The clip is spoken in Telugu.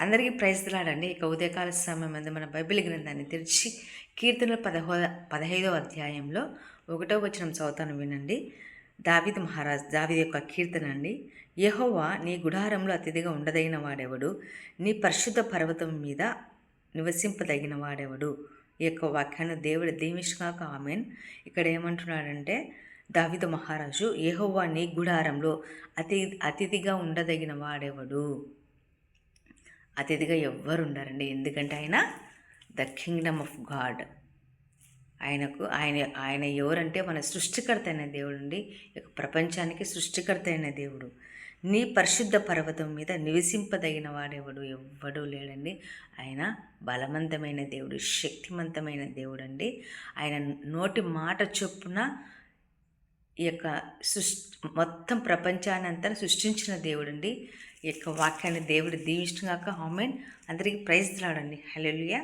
అందరికీ ప్రైజ్లాడండి. ఇక ఉదయకాల సమయం అందు మన బైబిల్ గ్రంథాన్ని తెరిచి కీర్తనలు 15వ అధ్యాయంలో 1వ వచనం చదువుతాను వినండి. దావీదు యొక్క కీర్తన అండి. యెహోవా నీ గుడారంలో అతిథిగా ఉండదగిన వాడెవడు? నీ పరిశుద్ధ పర్వతం మీద నివసింపదగిన వాడెవడు? ఈ యొక్క వాక్యాన్ని దేవుడు దీవించుగాక. ఆమేన్. ఇక్కడ ఏమంటున్నాడంటే దావీదు మహారాజు, యెహోవా నీ గుడారంలో అతిథిగా ఉండదగిన వాడెవడు? అతిథిగా ఎవ్వరు ఉండారండి. ఎందుకంటే ఆయన ద కింగ్డమ్ ఆఫ్ గాడ్. ఆయన ఎవరంటే మన సృష్టికర్త అయిన దేవుడు అండి. ప్రపంచానికి సృష్టికర్త అయిన దేవుడు. నీ పరిశుద్ధ పర్వతం మీద నివసింపదగిన వాడెవడు? ఎవ్వడూ లేడండి. ఆయన బలవంతమైన దేవుడు, శక్తివంతమైన దేవుడు అండి. ఆయన నోటి మాట చొప్పున ఈ యొక్క మొత్తం ప్రపంచాన్ని అంతా సృష్టించిన దేవుడు అండి. ఈ యొక్క వాక్యాన్ని దేవుడు దీవించుగాక. ఆమేన్. అందరికీ ప్రైజ్ లాడండి. హల్లెలూయా.